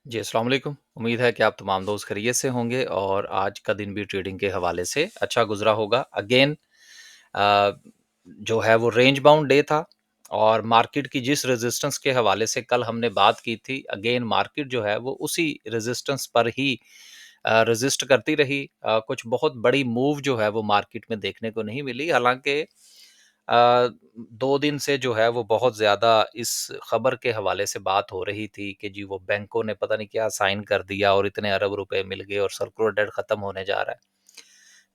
जी, अस्सलाम वालेकुम। उम्मीद है कि आप तमाम दोस्त खैरियत से होंगे और आज का दिन भी ट्रेडिंग के हवाले से अच्छा गुज़रा होगा। अगेन अ, जो है वो रेंज बाउंड डे था और मार्केट की जिस रेजिस्टेंस के हवाले से कल हमने बात की थी, अगेन मार्केट जो है वो उसी रेजिस्टेंस पर ही रेजिस्ट करती रही। कुछ बहुत बड़ी मूव जो है वो मार्केट में देखने को नहीं मिली। हालाँकि 2 दिन से जो है वो बहुत ज़्यादा इस खबर के हवाले से बात हो रही थी कि जी वो बैंकों ने पता नहीं क्या साइन कर दिया और इतने अरब रुपए मिल गए और सर्कुलर डेट खत्म होने जा रहा है।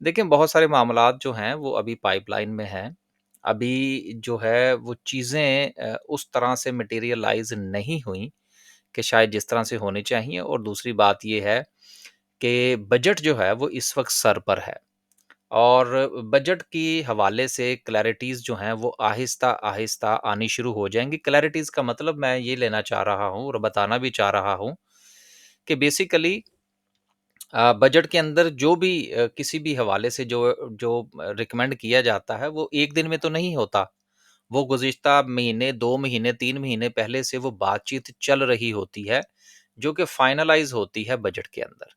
देखिए बहुत सारे मामलात जो हैं वो अभी पाइपलाइन में हैं। अभी जो है वो चीज़ें उस तरह से मटेरियलाइज़ नहीं हुई कि शायद जिस तरह से होनी चाहिए और दूसरी बात ये है कि बजट जो है वो इस वक़्त सर पर है। और बजट की हवाले से क्लैरिटीज़ जो हैं वो आहिस्ता-आहिस्ता आनी शुरू हो जाएँगी। क्लैरिटीज़ का मतलब मैं ये लेना चाह रहा हूँ और बताना भी चाह रहा हूँ कि बेसिकली बजट के अंदर जो भी किसी भी हवाले से जो जो रिकमेंड किया जाता है वो 1 दिन में तो नहीं होता। वो गुज़िश्ता महीने, 2 महीने, 3 महीने पहले से वो बातचीत चल रही होती है, जो कि फाइनलाइज़ होती है बजट के अंदर।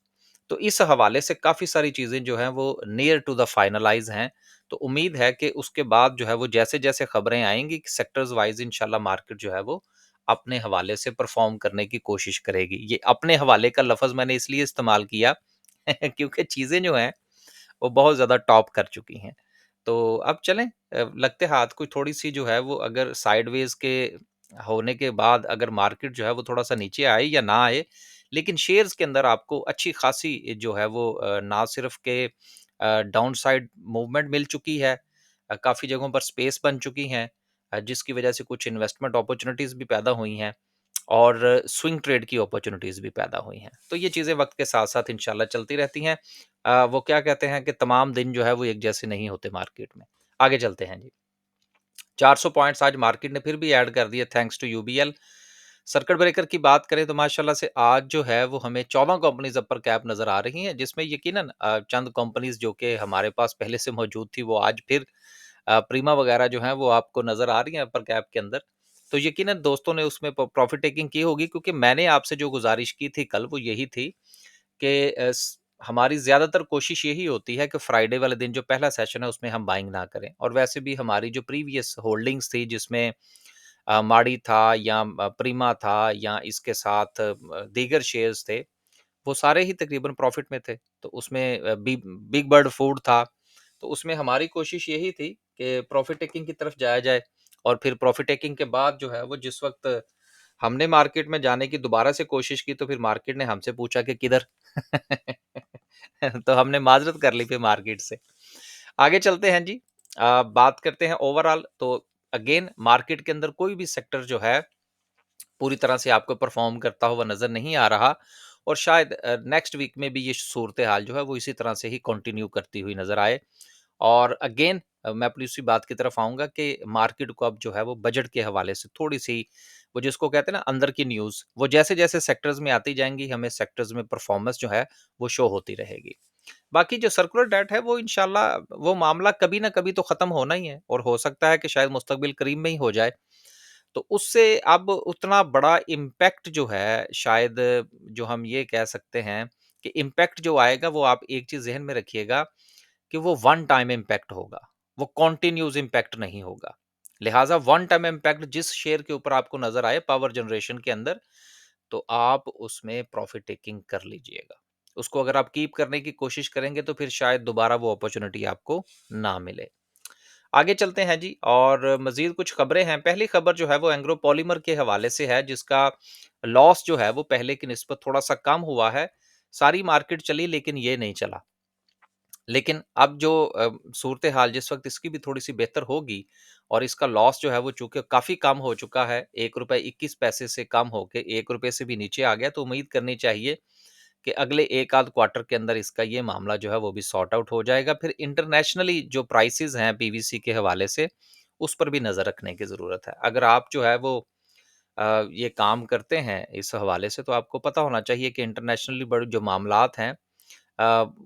तो इस हवाले से काफ़ी सारी चीज़ें जो हैं वो नियर टू द फाइनलाइज़ हैं। तो उम्मीद है कि उसके बाद जो है वो जैसे-जैसे खबरें आएँगी सेक्टर्स वाइज़ इंशाल्लाह मार्केट जो है वो अपने हवाले से परफ़ॉर्म करने की कोशिश करेगी। ये अपने हवाले का लफ़्ज़ मैंने इसलिए इस्तेमाल किया क्योंकि चीज़ें जो हैं वो बहुत ज़्यादा टॉप कर चुकी हैं। तो अब चलें लगते हाथ कोई थोड़ी-सी जो है वो अगर साइडवेज़ के होने के बाद अगर मार्केट जो है वो थोड़ा-सा नीचे आए या ना आए, लेकिन शेयर्स के अंदर आपको अच्छी खासी जो है वो ना सिर्फ़ के डाउनसाइड मूवमेंट मिल चुकी है, काफ़ी जगहों पर स्पेस बन चुकी हैं, जिसकी वजह से कुछ इन्वेस्टमेंट अपॉर्च्युनिटीज़ भी पैदा हुई हैं और स्विंग ट्रेड की अपॉर्च्युनिटीज़ भी पैदा हुई हैं। तो ये चीज़ें वक़्त के साथ-साथ इंशाल्लाह चलती रहती हैं। वो क्या कहते हैं कि तमाम दिन जो है वो एक जैसे नहीं होते मार्केट में। आगे चलते हैं जी। 400 पॉइंट्स आज मार्केट ने फिर भी ऐड कर दिए thanks to UBL. Circuit breaker की बात करें तो माशाल्लाह से आज जो है वो हमें 14 कंपनीज़ अपर कैप नज़र आ रही हैं, जिसमें यकीनन चंद कंपनीज़ जो कि हमारे पास पहले से मौजूद थी वो आज फिर प्रीमा वगैरह जो हैं वो आपको नज़र आ रही हैं अपर कैप के अंदर। तो यकीनन दोस्तों ने उसमें प्रॉफ़िट टेकिंग की होगी क्योंकि मैंने आपसे जो गुज़ारिश की थी कल वो यही थी कि हमारी ज़्यादातर कोशिश यही होती है कि फ्राइडे वाले दिन जो पहला सेशन है उसमें हम बाइंग ना करें और वैसे भी हमारी जो प्रीवियस होल्डिंग्स थी जिसमें माड़ी था या प्रीमा था या इसके साथ दीगर शेयर्स थे, वो सारे ही तकरीबन प्रॉफ़िट में थे। तो उसमें बिग बर्ड फूड था, तो उसमें हमारी कोशिश यही थी कि प्रॉफ़िट टेकिंग की तरफ जाया जाए और फिर प्रॉफ़िट टेकिंग के बाद जो है वो जिस वक़्त हमने मार्केट में जाने की दोबारा से कोशिश की तो फिर मार्केट ने हमसे पूछा कि किधर? तो हमने माज़रत कर ली फिर मार्केट से। आगे चलते हैं जी। बात करते हैं ओवरऑल तो अगेन मार्केट के अंदर कोई भी सेक्टर जो है पूरी तरह से आपको परफ़ॉर्म करता हुआ नज़र नहीं आ रहा और शायद नेक्स्ट वीक में भी ये सूरत-ए-हाल जो है वो इसी तरह से ही कंटिन्यू करती हुई नज़र आए। और अगेन मैं अपनी उसी बात की तरफ आऊँगा कि मार्केट को अब जो है वो बजट के हवाले से थोड़ी-सी वो जिसको कहते हैं ना अंदर की न्यूज़, वो जैसे-जैसे सेक्टर्स में आती जाएँगी, हमें सेक्टर्स में परफ़ॉर्मेंस जो है वो शो होती रहेगी। बाकी जो सर्कुलर डेट है वो इंशाल्लाह वो मामला कभी न कभी तो ख़त्म होना ही है और हो सकता है कि शायद मुस्तकबिल करीब में ही हो जाए। तो उससे अब उतना बड़ा इम्पैक्ट जो है शायद जो हम ये कह सकते हैं कि इम्पैक्ट जो आएगा वो आप एक चीज़ ज़हन में रखिएगा कि वो वन टाइम इम्पैक्ट होगा, वो कंटीन्यूअस इम्पैक्ट नहीं होगा। लिहाज़ा वन टाइम इम्पैक्ट जिस शेयर के ऊपर आपको नज़र आए पावर जनरेशन के अंदर, तो आप उसमें प्रॉफ़िट टेकिंग कर लीजिएगा। उसको अगर आप कीप करने की कोशिश करेंगे तो फिर शायद दोबारा वो अपॉर्च्युनिटी आपको ना मिले। आगे चलते हैं जी और मज़ीद कुछ खबरें हैं। पहली खबर जो है वो एंग्रो पॉलीमर के हवाले से है जिसका लॉस जो है वो पहले की निस्बत थोड़ा-सा कम हुआ है। सारी मार्केट चली लेकिन ये नहीं चला। लेकिन अब जो सूरत-ए-हाल जिस वक़्त इसकी भी थोड़ी-सी बेहतर होगी और इसका लॉस जो है वो चूँकि काफ़ी कम हो चुका है, ₹1.21 से कम होके ₹1 से भी नीचे आ गया, तो उम्मीद करनी चाहिए कि अगले 1 आध क्वार्टर के अंदर इसका ये मामला जो है वो भी सॉर्ट आउट हो जाएगा। फिर इंटरनेशनली जो प्राइसेज़ हैं पीवीसी के हवाले से, उस पर भी नज़र रखने की ज़रूरत है। अगर आप जो है वो ये काम करते हैं इस हवाले से तो आपको पता होना चाहिए कि इंटरनेशनली बड़े जो मामलात हैं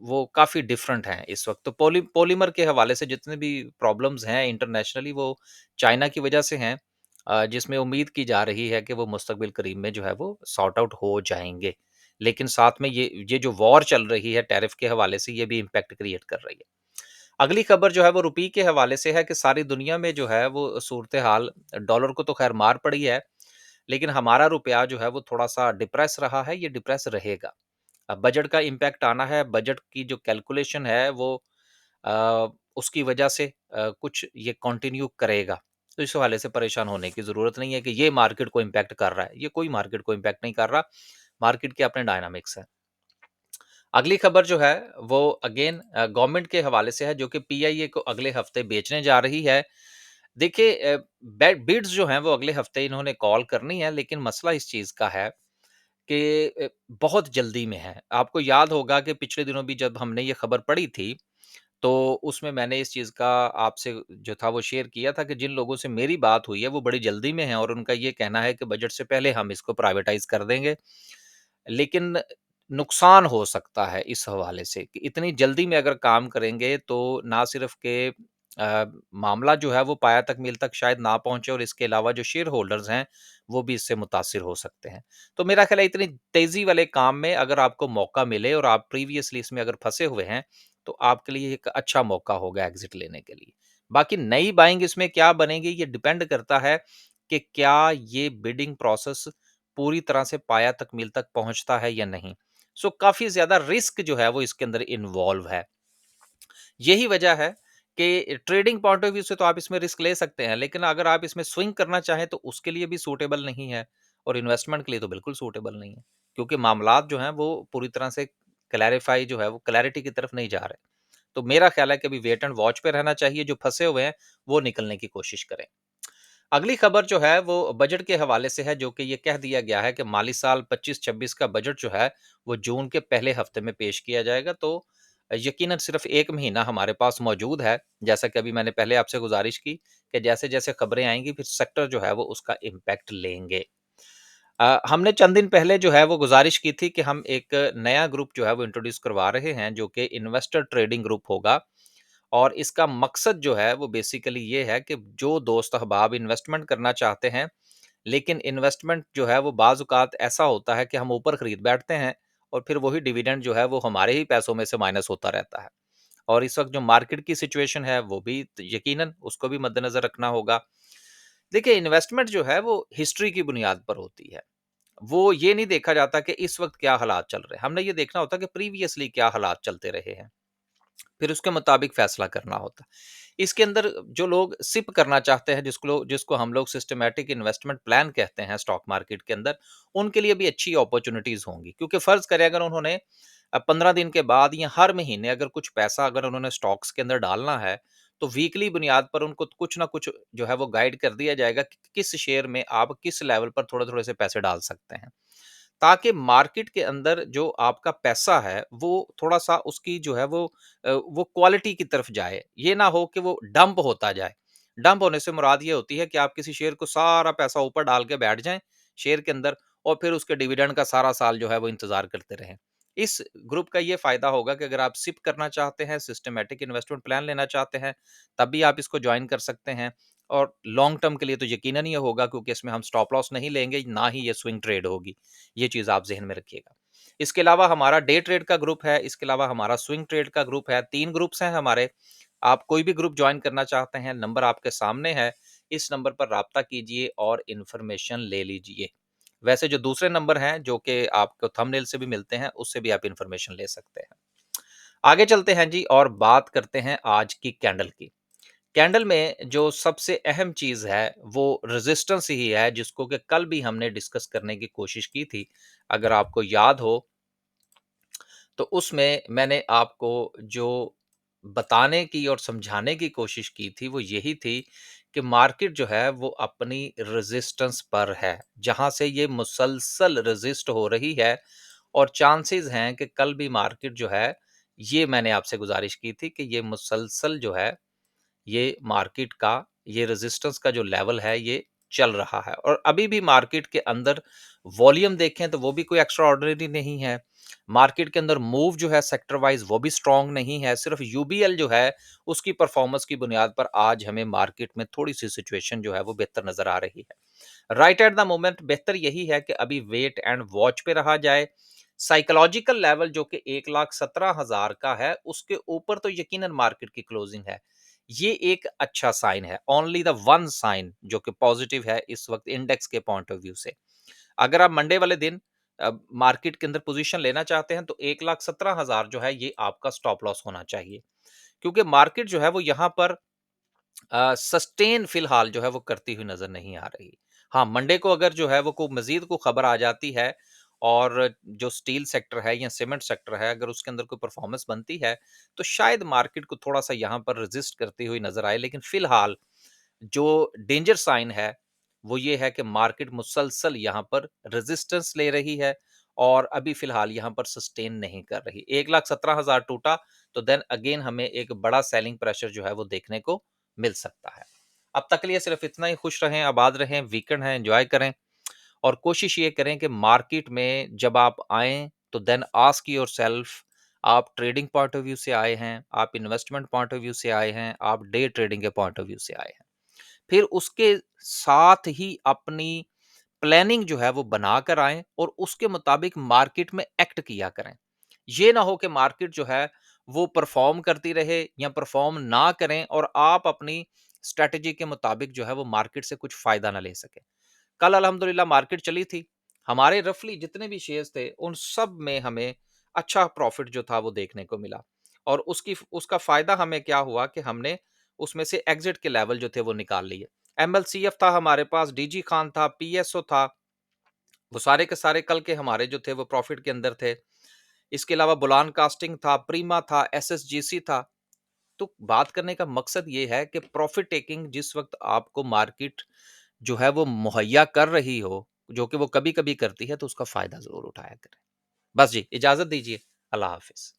वो काफ़ी डिफरेंट हैं इस वक़्त। तो पॉलीमर के हवाले से जितने भी प्रॉब्लम्स हैं इंटरनेशनली वो चाइना की वजह से हैं जिसमें उम्मीद की जा रही है कि वो मुस्तकबिल करीब में जो है वो सॉर्ट आउट हो जाएँगे। लेकिन साथ में ये जो वॉर चल रही है टैरिफ के हवाले से, ये भी इम्पैक्ट क्रिएट कर रही है। अगली खबर जो है वो रुपये के हवाले से है कि सारी दुनिया में जो है वो सूरत-ए-हाल, डॉलर को तो ख़ैर मार पड़ी है, लेकिन हमारा रुपया जो है वो थोड़ा-सा डिप्रेस रहा है, ये डिप्रेस रहेगा। अब बजट का इम्पैक्ट आना है, बजट की जो कैलकुलेशन है वो अ, उसकी वजह से कुछ ये कंटिन्यू करेगा। तो इस हवाले से परेशान होने की ज़रूरत नहीं है कि ये मार्केट को इम्पैक्ट कर रहा है, ये कोई मार्केट को इम्पैक्ट नहीं कर रहा, मार्केट के अपने डायनामिक्स हैं। अगली खबर जो है वो अगेन गवर्नमेंट के हवाले से है, जो कि पीआईए को अगले हफ्ते बेचने जा रही है। देखिए बिड्स जो हैं वो अगले हफ्ते इन्होंने कॉल करनी है, लेकिन मसला इस चीज़ का है कि बहुत जल्दी में है। आपको याद होगा कि पिछले दिनों भी जब हमने ये खबर पढ़ी थी, तो उसमें मैंने इस चीज़ का आपसे जो था वो शेयर किया था कि जिन लोगों से मेरी बात हुई है वो बड़ी जल्दी में हैं और उनका ये कहना है कि बजट से पहले हम इसको प्राइवेटाइज़ कर देंगे। लेकिन नुकसान हो सकता है इस हवाले से कि इतनी जल्दी में अगर काम करेंगे तो ना सिर्फ़ के मामला जो है वो पाया तक मील तक शायद ना पहुँचे और इसके अलावा जो शेयर होल्डर्स हैं, वो भी इससे मुतासिर हो सकते हैं। तो मेरा ख़्याल है इतनी तेज़ी वाले काम में अगर आपको मौका मिले और आप प्रीवियसली इसमें अगर फँसे हुए हैं, तो आपके लिए एक अच्छा मौका होगा एग्ज़िट लेने के लिए। बाकी नई बाइंग इसमें क्या बनेगी ये डिपेंड करता है कि क्या ये बिडिंग प्रोसेस पूरी तरह से पाया तक मील तक पहुँचता है या नहीं। सो काफ़ी ज़्यादा रिस्क जो है वो इसके अंदर इन्वॉल्व है। यही वजह है कि ट्रेडिंग पॉइंट ऑफ व्यू से तो आप इसमें रिस्क ले सकते हैं, लेकिन अगर आप इसमें स्विंग करना चाहें तो उसके लिए भी सूटेबल नहीं है और इन्वेस्टमेंट के लिए तो बिल्कुल सूटेबल नहीं है। क्योंकि मामलात जो हैं वो पूरी तरह से क्लैरिफ़ाई जो है वो क्लैरिटी की तरफ नहीं जा रहे। तो मेरा ख़्याल है कि अभी वेट एंड वॉच पे रहना चाहिए, जो फँसे हुए हैं वो निकलने की कोशिश करें। अगली खबर जो है वो बजट के हवाले से है, जो कि ये कह दिया गया है कि माली साल 25-26 का बजट जो है वो जून के पहले हफ्ते में पेश किया जाएगा। तो यकीनन सिर्फ 1 महीना हमारे पास मौजूद है। जैसा कि अभी मैंने पहले आपसे गुज़ारिश की कि जैसे-जैसे खबरें आएँगी फिर सेक्टर जो है वो उसका इम्पैक्ट लेंगे। हमने चंद दिन पहले जो है वो गुज़ारिश की थी कि हम एक नया ग्रुप जो है वो इंट्रोड्यूस करवा रहे हैं, जो कि इन्वेस्टर ट्रेडिंग ग्रुप होगा। और इसका मकसद जो है वो बेसिकली ये है कि जो दोस्त अहबाब इन्वेस्टमेंट करना चाहते हैं, लेकिन इन्वेस्टमेंट जो है वो बाज़ औक़ात ऐसा होता है कि हम ऊपर खरीद बैठते हैं और फिर वही डिविडेंड जो है वो हमारे ही पैसों में से माइनस होता रहता है। और इस वक़्त जो मार्केट की सिचुएशन है वो भी यकीनन उसको भी मद्देनज़र रखना होगा। देखिए इन्वेस्टमेंट जो है वो हिस्ट्री की बुनियाद पर होती है। वो ये नहीं देखा जाता कि इस वक़्त क्या हालात चल रहे हैं। हमने ये देखना होता है कि प्रीवियसली क्या हालात चलते रहे हैं। फिर उसके मुताबिक फैसला करना होता है। इसके अंदर जो लोग सिप करना चाहते हैं, जिसको हम लोग सिस्टमैटिक इन्वेस्टमेंट प्लान कहते हैं स्टॉक मार्केट के अंदर, उनके लिए भी अच्छी अपॉर्च्युनिटीज़ होंगी। क्योंकि फ़र्ज़ करें अगर उन्होंने 15 दिन के बाद या हर महीने अगर कुछ पैसा अगर उन्होंने स्टॉक्स के अंदर डालना है, तो वीकली बुनियाद पर उनको कुछ ना कुछ जो है वो गाइड कर दिया जाएगा कि किस शेयर में आप किस लेवल पर थोड़े-थोड़े से पैसे डाल सकते हैं। ताकि मार्केट के अंदर जो आपका पैसा है, वो थोड़ा-सा उसकी जो है वो क्वालिटी की तरफ जाए। ये ना हो कि वो डंप होता जाए। डंप होने से मुराद ये होती है कि आप किसी शेयर को सारा पैसा ऊपर डाल के बैठ जाएँ, शेयर के अंदर और फिर उसके डिविडेंड का सारा साल जो है वो इंतज़ार करते रहें। इस ग्रुप का ये फ़ायदा होगा कि अगर आप सिप करना चाहते हैं, सिस्टमैटिक इन्वेस्टमेंट प्लान लेना चाहते हैं, तब भी आप इसको जॉइन कर सकते हैं। और लॉन्ग टर्म के लिए तो यकीनन ये होगा, क्योंकि इसमें हम स्टॉप लॉस नहीं लेंगे, ना ही ये स्विंग ट्रेड होगी। ये चीज़ आप ज़हन में रखिएगा। इसके अलावा हमारा डे ट्रेड का ग्रुप है, इसके अलावा हमारा स्विंग ट्रेड का ग्रुप है, 3 ग्रुप्स हैं हमारे। आप कोई भी ग्रुप जॉइन करना चाहते हैं, नंबर आपके सामने है, इस नंबर पर राब्ता कीजिए और इन्फॉर्मेशन ले लीजिए। वैसे जो दूसरे नंबर हैं, जो कि आपको थंबनेल से भी मिलते हैं, उससे भी आप इन्फॉर्मेशन ले सकते हैं। आगे चलते हैं जी और बात करते हैं आज की कैंडल की। कैंडल में जो सबसे अहम चीज़ है, वो रेज़िस्टेंस ही है, जिसको कि कल भी हमने डिस्कस करने की कोशिश की थी। अगर आपको याद हो, तो उसमें मैंने आपको जो बताने की और समझाने की कोशिश की थी, वो यही थी कि मार्केट जो है, वो अपनी रेज़िस्टेंस पर है, जहाँ से ये मुसलसल रेज़िस्ट हो रही है और चांसेज़ हैं कि कल भी मार्केट जो है, ये मैंने आपसे गुज़ारिश की थी कि ये मुसलसल जो है ये मार्केट का ये रेजिस्टेंस का जो लेवल है ये चल रहा है और अभी भी मार्केट के अंदर वॉल्यूम देखें तो वो भी कोई एक्स्ट्रा ऑर्डिनरी नहीं है। मार्केट के अंदर मूव जो है सेक्टर वाइज वो भी स्ट्रांग नहीं है। सिर्फ यूबीएल जो है उसकी परफॉर्मेंस की बुनियाद पर आज हमें मार्केट में थोड़ी सी सिचुएशन जो है वो बेहतर नजर आ रही है। राइट एट द मोमेंट बेहतर यही है कि अभी वेट एंड वॉच पे रहा जाए। साइकोलॉजिकल लेवल जो कि 1,17,000 का है उसके ऊपर तो यकीनन मार्केट की क्लोजिंग है। ये एक अच्छा साइन है, ओनली द वन साइन जो कि पॉजिटिव है इस वक्त इंडेक्स के पॉइंट ऑफ व्यू से। अगर आप मंडे वाले दिन मार्केट के अंदर पोजीशन लेना चाहते हैं तो 1,17,000 जो है ये आपका स्टॉप लॉस होना चाहिए, क्योंकि मार्केट जो है वो यहाँ पर सस्टेन फिलहाल जो है वो करती हुई नजर नहीं आ रही। हाँ, मंडे को अगर जो है वो को मजीद को खबर आ जाती है और जो स्टील सेक्टर है या सीमेंट सेक्टर है अगर उसके अंदर कोई परफॉर्मेंस बनती है तो शायद मार्केट को थोड़ा सा यहाँ पर रेजिस्ट करती हुई नजर आए। लेकिन फिलहाल जो डेंजर साइन है वो ये है कि मार्केट मुसलसल यहाँ पर रेजिस्टेंस ले रही है और अभी फिलहाल यहाँ पर सस्टेन नहीं कर रही। 1,17,000 टूटा तो देन अगेन हमें एक बड़ा सेलिंग प्रेशर जो है वो देखने को मिल सकता है। अब तक के लिए सिर्फ इतना ही। खुश रहें, आबाद रहें, वीकेंड है एंजॉय करें और कोशिश ये करें कि मार्केट में जब आप आएं तो देन आस्क योरसेल्फ, आप ट्रेडिंग पॉइंट ऑफ व्यू से आए हैं, आप इन्वेस्टमेंट पॉइंट ऑफ व्यू से आए हैं, आप डे ट्रेडिंग के पॉइंट ऑफ व्यू से आए हैं। फिर उसके साथ ही अपनी प्लानिंग जो है वो बनाकर आएं और उसके मुताबिक मार्केट में एक्ट किया करें। ये ना हो कि मार्केट जो है वो परफॉर्म करती रहे या परफॉर्म ना करें और आप अपनी स्ट्रेटजी के मुताबिक जो है वो मार्केट से कुछ फायदा ना ले सके। कल अल्हम्दुलिल्लाह मार्केट चली थी, हमारे रफली जितने भी शेयर्स थे उन सब में हमें अच्छा प्रॉफिट जो था वो देखने को मिला और उसकी उसका फायदा हमें क्या हुआ कि हमने उसमें से एग्जिट के लेवल जो थे वो निकाल लिए। एमएलसीएफ था हमारे पास, डीजी खान था, पीएसओ था, वो सारे के सारे कल के हमारे जो थे वो प्रॉफिट के अंदर थे। इसके अलावा बुलान कास्टिंग था, प्रीमा था, एसएसजीसी था। तो बात करने का मकसद ये है कि प्रॉफिट टेकिंग जिस वक्त आपको मार्केट जो है वो मुहैया कर रही हो, जो कि वो कभी-कभी करती है, तो उसका फ़ायदा ज़रूर उठाया करें। बस जी, इजाज़त दीजिए। अल्लाह हाफ़िज़।